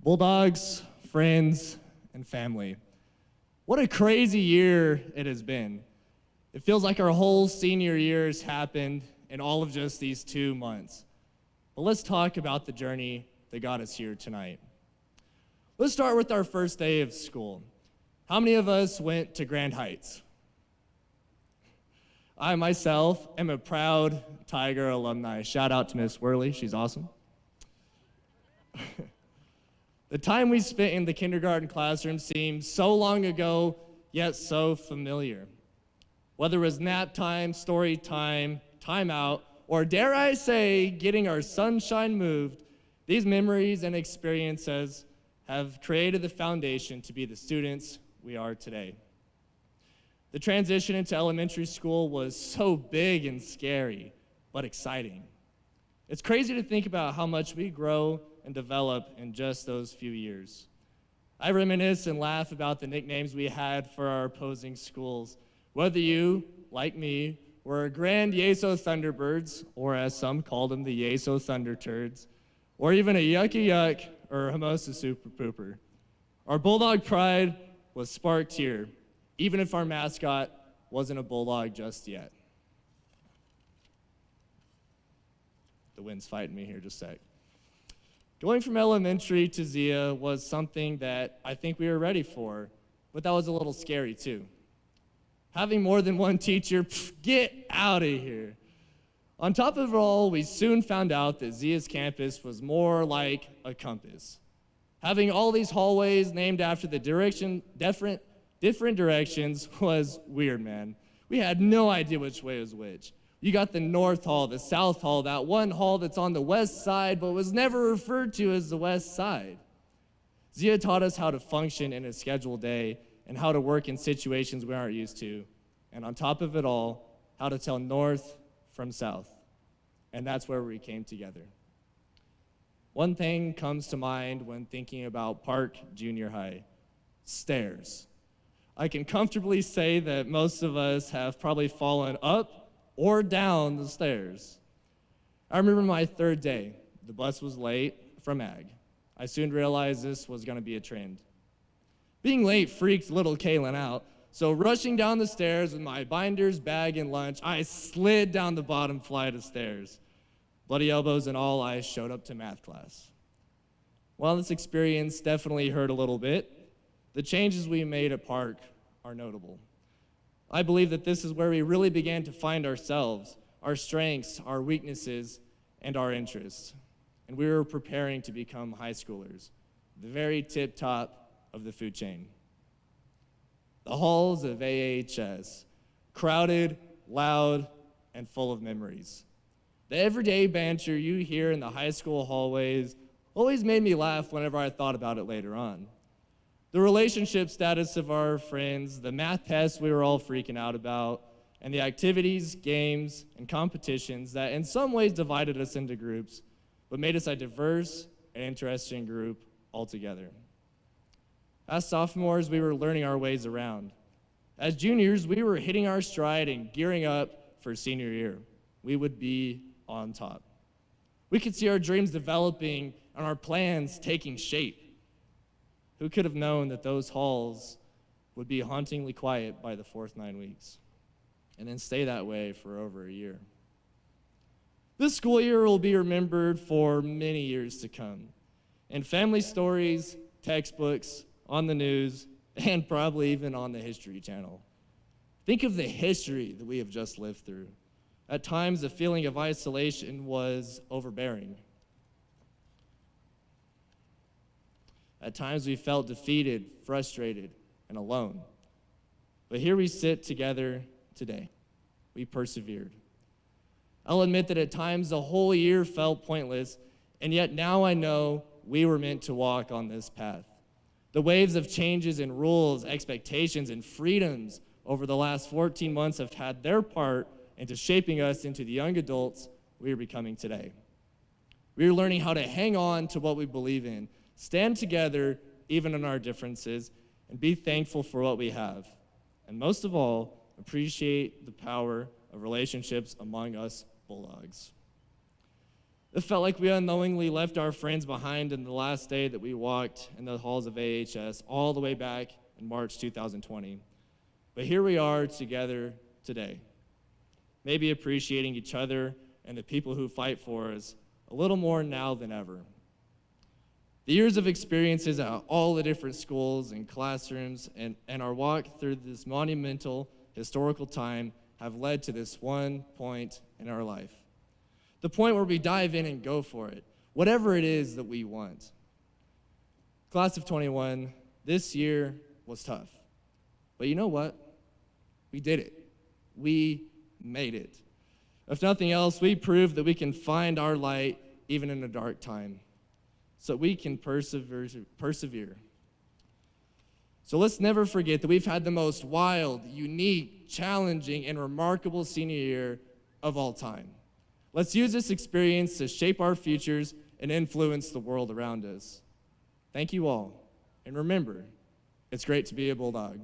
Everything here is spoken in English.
Bulldogs, friends, and family. What a crazy year it has been. It feels like our whole senior year has happened in all of just these 2 months. But let's talk about the journey that got us here tonight. Let's start with our first day of school. How many of us went to Grand Heights? I myself am a proud Tiger alumni. Shout out to Miss Worley, she's awesome. The time we spent in the kindergarten classroom seems so long ago, yet so familiar. Whether it was nap time, story time, timeout, or dare I say, getting our sunshine moved, these memories and experiences have created the foundation to be the students we are today. The transition into elementary school was so big and scary, but exciting. It's crazy to think about how much we grow and develop in just those few years. I reminisce and laugh about the nicknames we had for our opposing schools. Whether you, like me, were a Grand Yeso Thunderbirds, or as some called them, the Yeso Thunder Turds, or even a Yucky Yuck or Hermosa Super Pooper. Our Bulldog pride was sparked here, even if our mascot wasn't a Bulldog just yet. The wind's fighting me here just a sec. Going from elementary to Zia was something that I think we were ready for, but that was a little scary too. Having more than one teacher, get out of here. On top of it all, we soon found out that Zia's campus was more like a compass. Having all these hallways named after the different directions was weird, man. We had no idea which way was which. You got the North Hall, the South Hall, that one hall that's on the west side but was never referred to as the west side. Zia taught us how to function in a scheduled day and how to work in situations we aren't used to. And on top of it all, how to tell north from south. And that's where we came together. One thing comes to mind when thinking about Park Junior High: stairs. I can comfortably say that most of us have probably fallen up or down the stairs. I remember my third day. The bus was late from ag. I soon realized this was going to be a trend. Being late freaked little Kaylin out, so rushing down the stairs with my binders, bag, and lunch, I slid down the bottom flight of stairs. Bloody elbows and all, I showed up to math class. While this experience definitely hurt a little bit, the changes we made at Park are notable. I believe that this is where we really began to find ourselves, our strengths, our weaknesses, and our interests. And we were preparing to become high schoolers, the very tip top of the food chain. The halls of AHS, crowded, loud, and full of memories. The everyday banter you hear in the high school hallways always made me laugh whenever I thought about it later on. The relationship status of our friends, the math tests we were all freaking out about, and the activities, games, and competitions that in some ways divided us into groups, but made us a diverse and interesting group altogether. As sophomores, we were learning our ways around. As juniors, we were hitting our stride and gearing up for senior year. We would be on top. We could see our dreams developing and our plans taking shape. Who could have known that those halls would be hauntingly quiet by the fourth 9 weeks, and then stay that way for over a year? This school year will be remembered for many years to come, in family stories, textbooks, on the news, and probably even on the History Channel. Think of the history that we have just lived through. At times, the feeling of isolation was overbearing. At times, we felt defeated, frustrated, and alone. But here we sit together today. We persevered. I'll admit that at times the whole year felt pointless, and yet now I know we were meant to walk on this path. The waves of changes in rules, expectations, and freedoms over the last 14 months have had their part into shaping us into the young adults we are becoming today. We are learning how to hang on to what we believe in, stand together even in our differences, and be thankful for what we have. And most of all, appreciate the power of relationships among us Bulldogs. It felt like we unknowingly left our friends behind in the last day that we walked in the halls of AHS all the way back in March 2020. But here we are together today, maybe appreciating each other and the people who fight for us a little more now than ever. The years of experiences at all the different schools and classrooms and our walk through this monumental historical time have led to this one point in our life. The point where we dive in and go for it, whatever it is that we want. Class of 21, this year was tough. But you know what? We did it. We made it. If nothing else, we proved that we can find our light even in a dark time, so we can persevere. So let's never forget that we've had the most wild, unique, challenging, and remarkable senior year of all time. Let's use this experience to shape our futures and influence the world around us. Thank you all. And remember, it's great to be a Bulldog.